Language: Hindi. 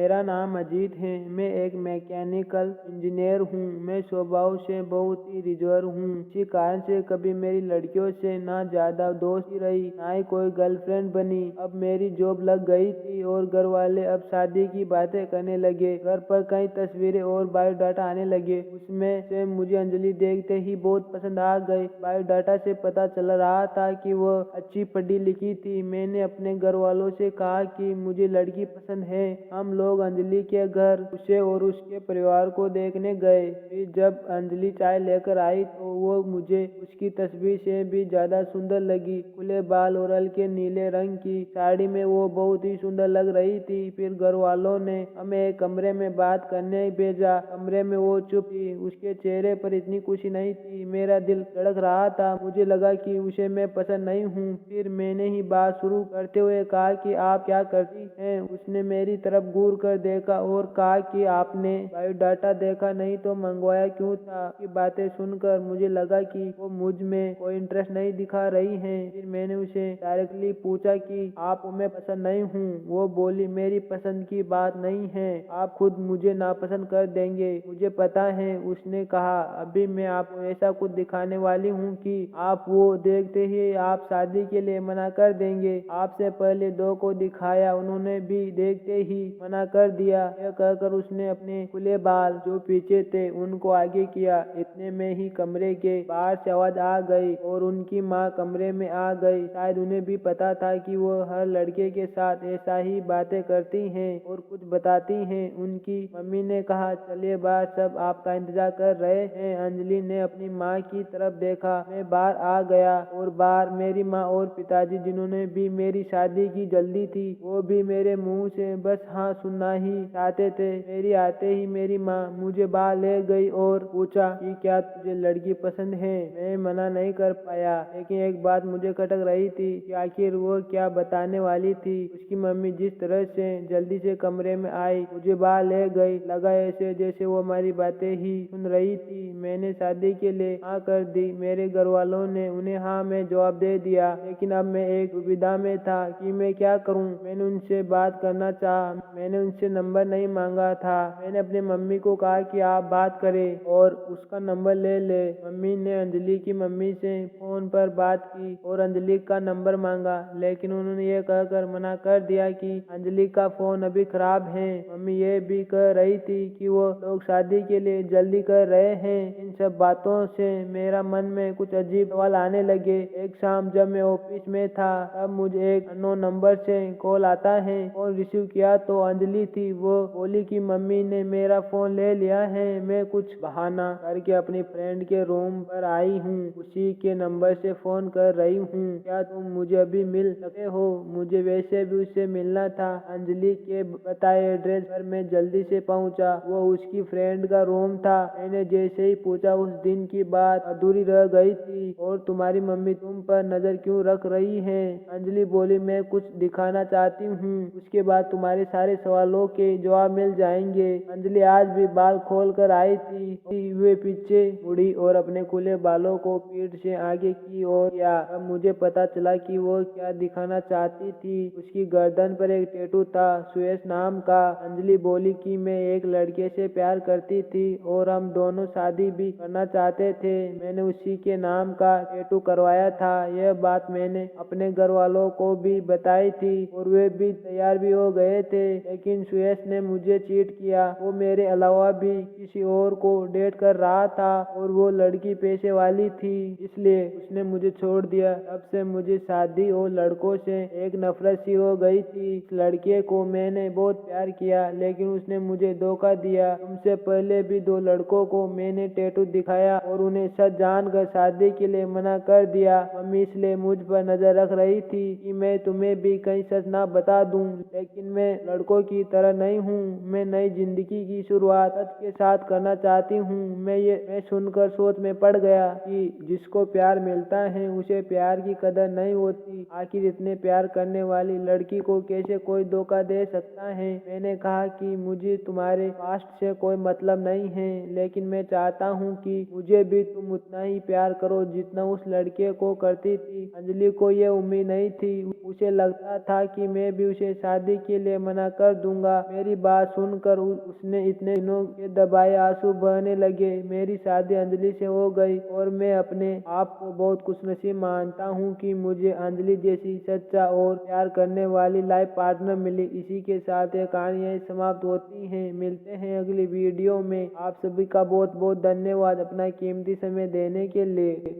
मेरा नाम अजीत है। मैं एक मैकेनिकल इंजीनियर हूँ। मैं स्वभाव से बहुत ही रिजर्व हूँ। इसी कारण से कभी मेरी लड़कियों से ना ज्यादा दोस्ती रही, ना ही कोई गर्लफ्रेंड बनी। अब मेरी जॉब लग गई थी और घर वाले अब शादी की बातें करने लगे। घर पर कई तस्वीरें और बायोडाटा आने लगे। उसमें से मुझे अंजलि देखते ही बहुत पसंद आ गई। बायोडाटा से पता चल रहा था कि वह अच्छी पढ़ी लिखी थी। मैंने अपने घर वालों से कहा कि मुझे लड़की पसंद है। हम लोग अंजलि के घर उसे और उसके परिवार को देखने गए। फिर जब अंजलि चाय लेकर आई तो वो मुझे उसकी तस्वीर से भी ज्यादा सुंदर लगी। खुले बाल और हल्के नीले रंग की साड़ी में वो बहुत ही सुंदर लग रही थी। फिर घर वालों ने हमें एक कमरे में बात करने भेजा। कमरे में वो चुप थी। उसके चेहरे पर इतनी खुशी नहीं थी। मेरा दिल धड़क रहा था। मुझे लगा कि उसे मैं पसंद नहीं हूँ। फिर मैंने ही बात शुरू करते हुए कहा कि आप क्या करती हैं। उसने मेरी तरफ घूर कर देखा और कहा कि आपने बायोडाटा देखा नहीं तो मंगवाया क्यों था। की बातें सुनकर मुझे लगा कि वो मुझ में कोई इंटरेस्ट नहीं दिखा रही है। फिर मैंने उसे डायरेक्टली पूछा कि आप मैं पसंद नहीं हूँ। वो बोली मेरी पसंद की बात नहीं है, आप खुद मुझे नापसंद कर देंगे, मुझे पता है। उसने कहा अभी मैं आपको ऐसा कुछ दिखाने वाली हूँ कि आप वो देखते ही आप शादी के लिए मना कर देंगे। आपसे पहले दो को दिखाया, उन्होंने भी देखते ही मना कर दिया। यह कहकर उसने अपने खुले बाल जो पीछे थे उनको आगे किया। इतने में ही कमरे के बाहर से आवाज आ गई और उनकी माँ कमरे में आ गई। शायद उन्हें भी पता था कि वो हर लड़के के साथ ऐसा ही बातें करती हैं और कुछ बताती हैं। उनकी मम्मी ने कहा चलिए बाहर, सब आपका इंतजार कर रहे हैं। अंजलि ने अपनी माँ की तरफ देखा। मैं बाहर आ गया और बाहर मेरी माँ और पिताजी, जिन्होंने भी मेरी शादी की जल्दी थी, वो भी मेरे मुंह से बस हाँ सुनना ही चाहते थे। मेरी आते ही मेरी माँ मुझे बाहर ले गई और पूछा कि क्या तुझे लड़की पसंद है। मैं मना नहीं कर पाया, लेकिन एक बात मुझे खटक रही थी कि आखिर वो क्या बताने वाली थी। उसकी मम्मी जिस तरह से जल्दी से कमरे में आई, मुझे बाहर ले गई, लगा ऐसे जैसे वो हमारी बातें ही सुन रही थी। मैंने शादी के लिए हाँ कर दी। मेरे घर वालों ने उन्हें हाँ में जवाब दे दिया, लेकिन अब मैं एक दुविधा में था कि मैं क्या करूं। मैंने उनसे बात करना चाहा, मैंने उनसे नंबर नहीं मांगा था। मैंने अपनी मम्मी को कहा कि आप बात करें और उसका नंबर ले ले। मम्मी ने अंजलि की मम्मी से फोन पर बात की और अंजलि का नंबर मांगा, लेकिन उन्होंने ये कहकर मना कर दिया कि अंजलि का फोन अभी खराब है। मम्मी ये भी कह रही थी कि वो लोग शादी के लिए जल्दी कर रहे हैं। इन सब बातों से मेरा मन में कुछ अजीब सवाल आने लगे। एक शाम जब मैं ऑफिस में था, तब मुझे एक अननोन नंबर से कॉल आता है। फोन रिसीव किया तो अंजलि थी। वो बोली कि मम्मी ने मेरा फोन ले लिया है। मैं कुछ बहाना करके अपनी फ्रेंड के रूम पर आई हूँ, उसी के नंबर से फोन कर रही हूँ। क्या तुम मुझे अभी मिल सकते हो? मुझे वैसे भी उससे मिलना था। अंजलि के बताए एड्रेस पर मैं जल्दी से पहुंचा। वो उसकी फ्रेंड का रूम था। मैंने जैसे ही पूछा, उस दिन की बात अधूरी रह गई थी। और तुम्हारी मम्मी तुम पर नजर क्यों रख रही है? अंजलि बोली मैं कुछ दिखाना चाहती हूँ, उसके बाद तुम्हारे सारे सवालों के जवाब मिल जाएंगे। अंजलि आज भी बाल खोल कर आई थी। वे पीछे मुड़ी और अपने खुले बालों को पीठ से आगे की ओर किया। अब मुझे पता चला कि वो क्या दिखाना चाहती थी। उसकी गर्दन पर एक टैटू था, सुयश नाम का। अंजलि बोली कि मैं एक लड़के से प्यार करती थी और हम दोनों शादी भी करना चाहते थे। मैंने उसी के नाम का टैटू करवाया था। यह बात मैंने अपने घर वालों को भी बताई थी और वे भी तैयार भी हो गए थे, लेकिन सुयश ने मुझे चीट किया। वो मेरे अलावा भी किसी और को डेट कर रहा था और वो लड़की पैसे वाली थी, इसलिए उसने मुझे छोड़ दिया। तब से मुझे शादी और लड़कों से एक नफरत सी हो गई थी। इस लड़के को मैंने बहुत प्यार किया, लेकिन उसने मुझे धोखा दिया। तुमसे पहले भी दो लड़कों को मैंने टैटू दिखाया और उन्हें सच जानकर शादी के लिए मना कर दिया। मम्मी इसलिए मुझ पर नजर रख रही थी कि मैं तुम्हें भी कहीं सच ना बता दूं, लेकिन मैं लड़कों की तरह नहीं हूँ। मैं नई जिंदगी की शुरुआत सच के साथ करना चाहती हूँ। मैं सुनकर सोच में पड़ गया कि जिसको प्यार मिलता है उसे प्यार की कदर नहीं होती। आखिर इतने प्यार करने वाली लड़की को कैसे कोई धोखा दे सकता है? मैंने कहा कि मुझे तुम्हारे पास्ट से कोई मतलब नहीं है, लेकिन मैं चाहता हूँ कि मुझे भी तुम उतना ही प्यार करो जितना उस लड़के को करती थी। अंजलि को ये उम्मीद नहीं थी। उसे लगता था कि मैं भी उसे शादी के लिए मना कर दूं। दूंगा। मेरी बात सुनकर उसने इतने दिनों के दबाए आंसू बहने लगे। मेरी शादी अंजलि से हो गई और मैं अपने आप को बहुत खुशनसीब मानता हूँ कि मुझे अंजलि जैसी सच्चा और प्यार करने वाली लाइफ पार्टनर मिली। इसी के साथ ये कहानी यहीं समाप्त होती है। मिलते हैं अगली वीडियो में। आप सभी का बहुत बहुत धन्यवाद अपना कीमती समय देने के लिए।